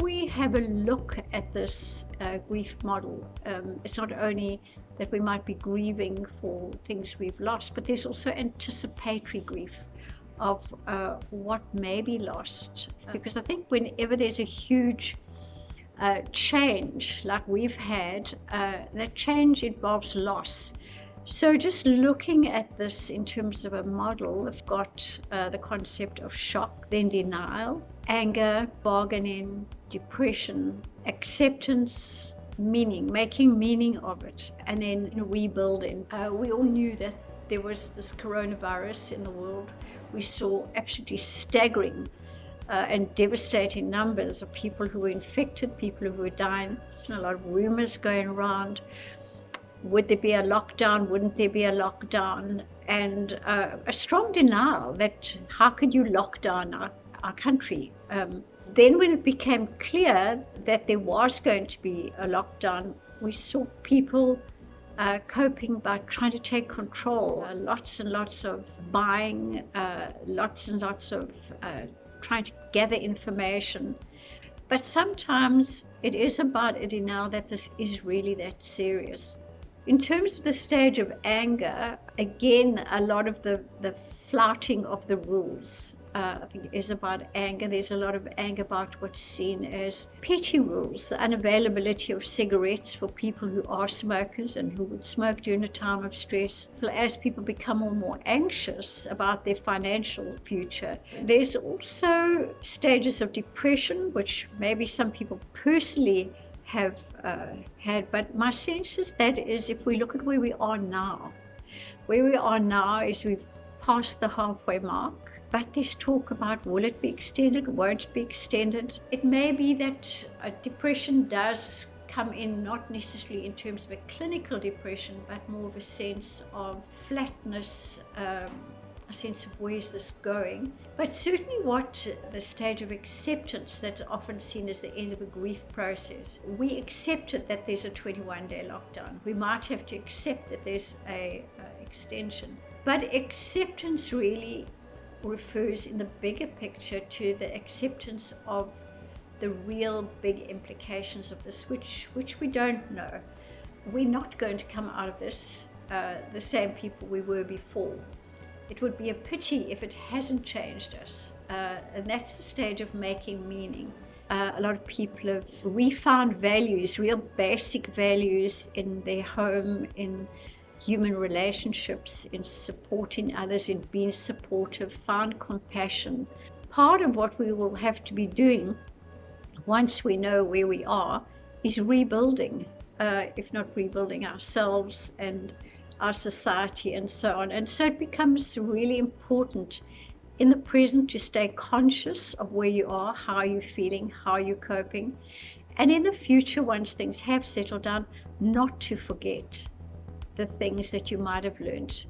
we have a look at this grief model, it's not only that we might be grieving for things we've lost, but there's also anticipatory grief of what may be lost. Because I think whenever there's a huge change like we've had, that change involves loss. So just looking at this in terms of a model, we've got the concept of shock, then denial, anger, bargaining, depression, acceptance, meaning, making meaning of it, and then rebuilding. We all knew that there was this coronavirus in the world. We saw absolutely staggering and devastating numbers of people who were infected, people who were dying. A lot of rumors going around. Would there be a lockdown? Wouldn't there be a lockdown? And a strong denial that how could you lock down our country? Then when it became clear that there was going to be a lockdown, we saw people coping by trying to take control. Lots and lots of buying, lots and lots of trying to gather information. But sometimes it is about a denial that this is really that serious. In terms of the stage of anger, again, a lot of the flouting of the rules, I think, is about anger. There's a lot of anger about what's seen as petty rules, the unavailability of cigarettes for people who are smokers and who would smoke during a time of stress. As people become more and more anxious about their financial future, there's also stages of depression, which maybe some people personally have had, but my sense is that is, if we look at where we are now is we've passed the halfway mark, but there's talk about will it be extended, won't it be extended. It may be that depression does come in not necessarily in terms of a clinical depression, but more of a sense of flatness, a sense of where's this going. But certainly what the stage of acceptance that's often seen as the end of a grief process. We accepted that there's a 21-day lockdown. We might have to accept that there's a extension. But acceptance really refers in the bigger picture to the acceptance of the real big implications of this, which we don't know. We're not going to come out of this the same people we were before. It would be a pity if it hasn't changed us, and that's the stage of making meaning. A lot of people have refound values, real basic values in their home, in human relationships, in supporting others, in being supportive, found compassion. Part of what we will have to be doing once we know where we are is rebuilding, if not rebuilding ourselves and our society and so on. And so it becomes really important in the present to stay conscious of where you are, how you're feeling, how you're coping, and in the future, once things have settled down, not to forget the things that you might have learned